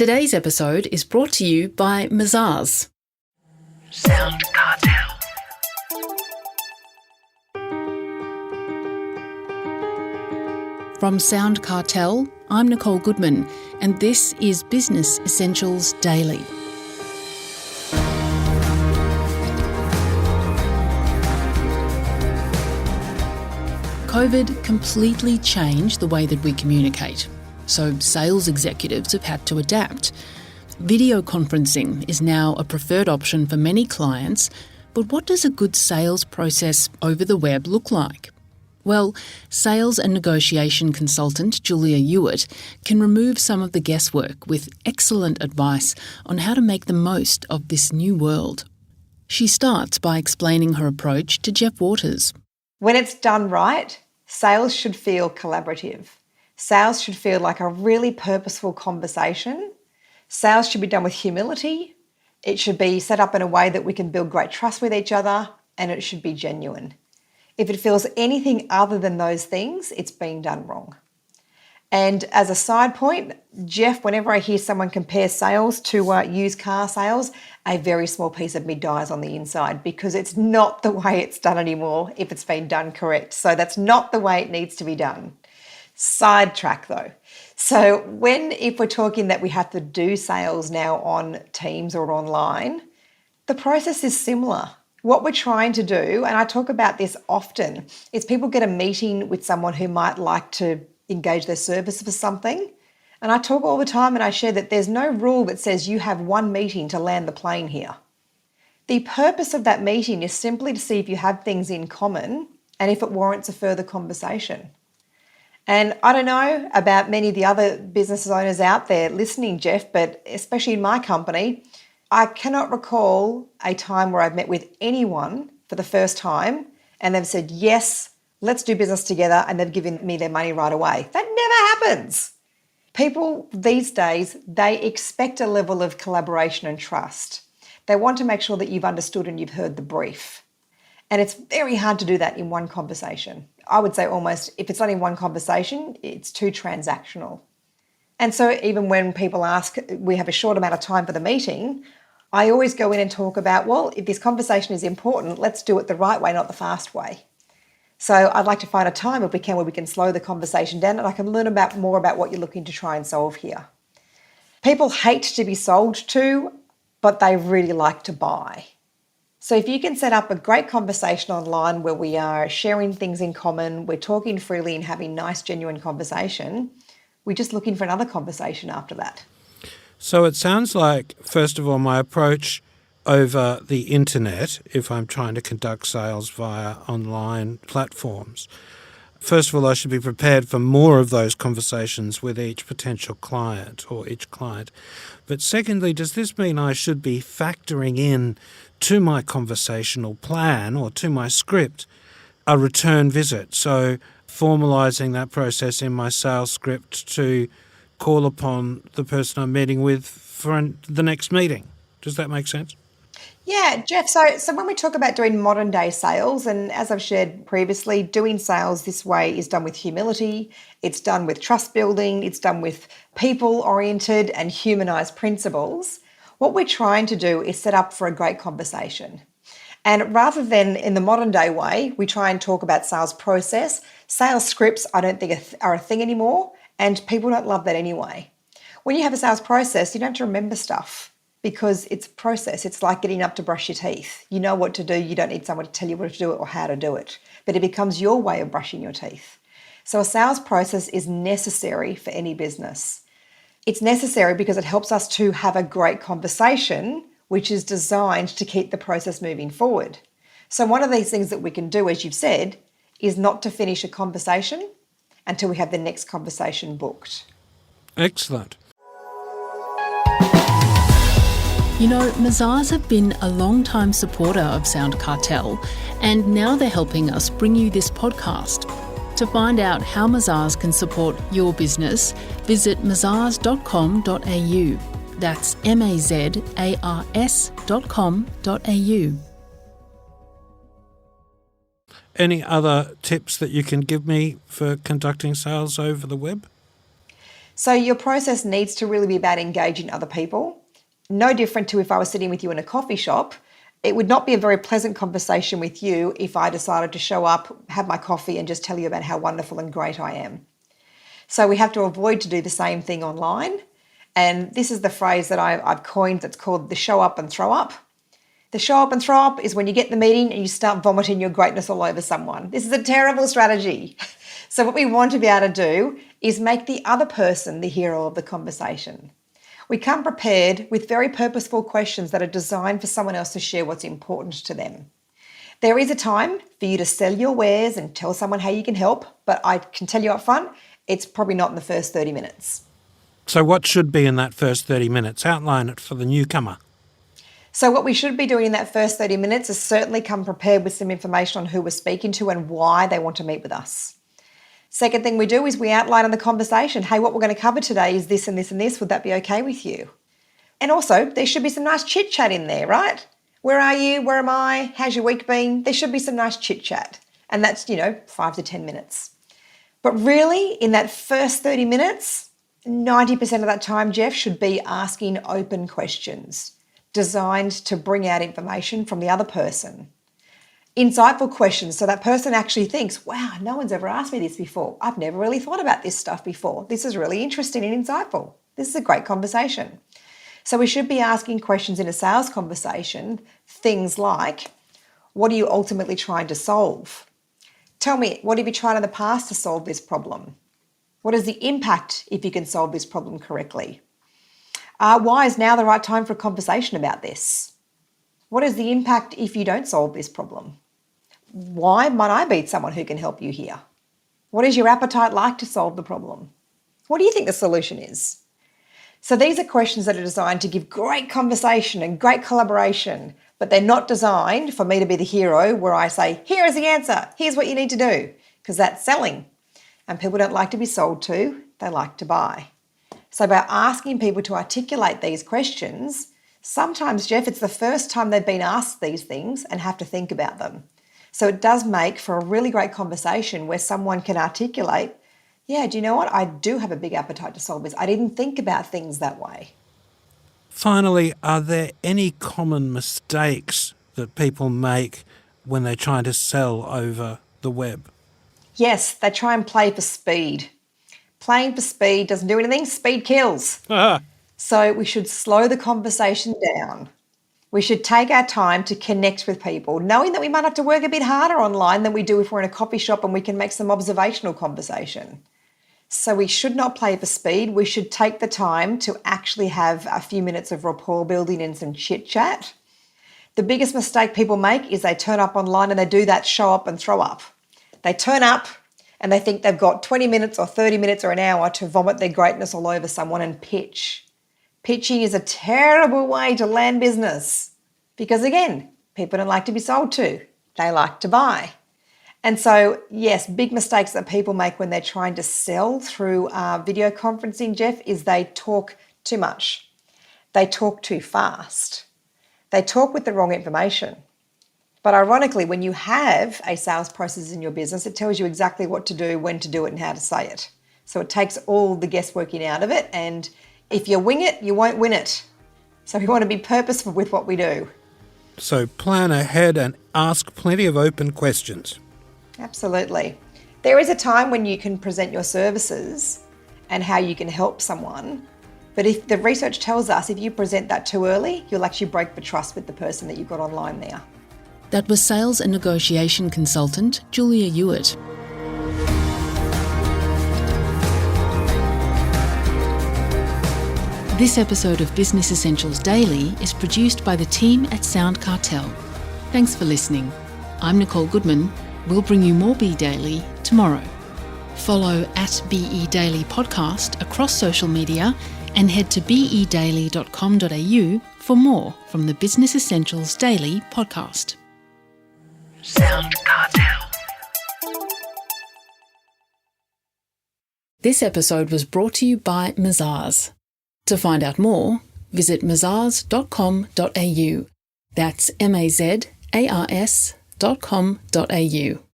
Today's episode is brought to you by Mazars. SoundCartel. From SoundCartel, I'm Nicole Goodman, and this is Business Essentials Daily. COVID completely changed the way that we communicate, so sales executives have had to adapt. Video conferencing is now a preferred option for many clients, but what does a good sales process over the web look like? Well, sales and negotiation consultant Julia Ewert can remove some of the guesswork with excellent advice on how to make the most of this new world. She starts by explaining her approach to Jeff Waters. When it's done right, sales should feel collaborative. Sales should feel like a really purposeful conversation. Sales should be done with humility. It should be set up in a way that we can build great trust with each other, and it should be genuine. If it feels anything other than those things, it's been done wrong. And as a side point, Jeff, whenever I hear someone compare sales to used car sales, a very small piece of me dies on the inside because it's not the way it's done anymore if it's been done correct. So that's not the way it needs to be done. Sidetrack though. So if we're talking that we have to do sales now on Teams or online, the process is similar. What we're trying to do, and I talk about this often, is people get a meeting with someone who might like to engage their service for something. And I talk all the time and I share that there's no rule that says you have one meeting to land the plane here. The purpose of that meeting is simply to see if you have things in common and if it warrants a further conversation. And I don't know about many of the other business owners out there listening, Jeff, but especially in my company, I cannot recall a time where I've met with anyone for the first time and they've said, yes, let's do business together, and they've given me their money right away. That never happens. People these days, they expect a level of collaboration and trust. They want to make sure that you've understood and you've heard the brief. And it's very hard to do that in one conversation. I would say almost, if it's not in one conversation, it's too transactional. And so even when people ask, we have a short amount of time for the meeting, I always go in and talk about, well, if this conversation is important, let's do it the right way, not the fast way. So I'd like to find a time, if we can, where we can slow the conversation down and I can learn more about what you're looking to try and solve here. People hate to be sold to, but they really like to buy. So if you can set up a great conversation online where we are sharing things in common, we're talking freely and having nice, genuine conversation, we're just looking for another conversation after that. So it sounds like, first of all, my approach over the internet, if I'm trying to conduct sales via online platforms, first of all, I should be prepared for more of those conversations with each potential client or each client. But secondly, does this mean I should be factoring in to my conversational plan or to my script a return visit? So formalising that process in my sales script to call upon the person I'm meeting with for the next meeting. Does that make sense? Yeah, Jeff, so when we talk about doing modern day sales, and as I've shared previously, doing sales this way is done with humility, it's done with trust building, it's done with people-oriented and humanised principles. What we're trying to do is set up for a great conversation. And rather than in the modern day way, we try and talk about sales process. Sales scripts, I don't think are a thing anymore, and people don't love that anyway. When you have a sales process, you don't have to remember stuff because it's a process. It's like getting up to brush your teeth. You know what to do. You don't need someone to tell you what to do it or how to do it, but it becomes your way of brushing your teeth. So a sales process is necessary for any business. It's necessary because it helps us to have a great conversation, which is designed to keep the process moving forward. So one of these things that we can do, as you've said, is not to finish a conversation until we have the next conversation booked. Excellent. You know, Mazars have been a long-time supporter of SoundCartel, and now they're helping us bring you this podcast. To find out how Mazars can support your business, visit mazars.com.au. That's mazars.com.au. Any other tips that you can give me for conducting sales over the web? So your process needs to really be about engaging other people. No different to if I was sitting with you in a coffee shop. It would not be a very pleasant conversation with you if I decided to show up, have my coffee and just tell you about how wonderful and great I am. So we have to avoid to do the same thing online. And this is the phrase that I've coined that's called the show up and throw up. The show up and throw up is when you get in the meeting and you start vomiting your greatness all over someone. This is a terrible strategy. So what we want to be able to do is make the other person the hero of the conversation. We come prepared with very purposeful questions that are designed for someone else to share what's important to them. There is a time for you to sell your wares and tell someone how you can help, but I can tell you up front, it's probably not in the first 30 minutes. So what should be in that first 30 minutes? Outline it for the newcomer. So what we should be doing in that first 30 minutes is certainly come prepared with some information on who we're speaking to and why they want to meet with us. Second thing we do is we outline in the conversation, hey, what we're going to cover today is this and this and this. Would that be okay with you? And also, there should be some nice chit chat in there, right? Where are you? Where am I? How's your week been? There should be some nice chit chat. And that's, 5 to 10 minutes. But really, in that first 30 minutes, 90% of that time, Jeff, should be asking open questions designed to bring out information from the other person. Insightful questions, so that person actually thinks, wow, no one's ever asked me this before. I've never really thought about this stuff before. This is really interesting and insightful. This is a great conversation. So we should be asking questions in a sales conversation, things like, what are you ultimately trying to solve? Tell me, what have you tried in the past to solve this problem? What is the impact if you can solve this problem correctly? Why is now the right time for a conversation about this? What is the impact if you don't solve this problem? Why might I be someone who can help you here? What is your appetite like to solve the problem? What do you think the solution is? So these are questions that are designed to give great conversation and great collaboration, but they're not designed for me to be the hero where I say, here is the answer, here's what you need to do, because that's selling. And people don't like to be sold to, they like to buy. So by asking people to articulate these questions, sometimes, Jeff, it's the first time they've been asked these things and have to think about them. So it does make for a really great conversation where someone can articulate, yeah, do you know what? I do have a big appetite to solve this. I didn't think about things that way. Finally, are there any common mistakes that people make when they're trying to sell over the web? Yes, they try and play for speed. Playing for speed doesn't do anything. Speed kills. So we should slow the conversation down. We should take our time to connect with people, knowing that we might have to work a bit harder online than we do if we're in a coffee shop and we can make some observational conversation. So we should not play for speed. We should take the time to actually have a few minutes of rapport building and some chit chat. The biggest mistake people make is they turn up online and they do that show up and throw up. They turn up and they think they've got 20 minutes or 30 minutes or an hour to vomit their greatness all over someone and pitch. Pitching is a terrible way to land business because, again, people don't like to be sold to. They like to buy. And so, yes, big mistakes that people make when they're trying to sell through video conferencing, Jeff, is they talk too much. They talk too fast. They talk with the wrong information. But ironically, when you have a sales process in your business, it tells you exactly what to do, when to do it, and how to say it. So it takes all the guessworking out of it. And if you wing it, you won't win it. So we want to be purposeful with what we do. So plan ahead and ask plenty of open questions. Absolutely. There is a time when you can present your services and how you can help someone. But if the research tells us if you present that too early, you'll actually break the trust with the person that you've got online there. That was sales and negotiation consultant Julia Ewert. This episode of Business Essentials Daily is produced by the team at SoundCartel. Thanks for listening. I'm Nicole Goodman. We'll bring you more Be Daily tomorrow. Follow @BE Daily Podcast across social media and head to bedaily.com.au for more from the Business Essentials Daily podcast. SoundCartel. This episode was brought to you by Mazars. To find out more, visit mazars.com.au. That's mazars.com.au.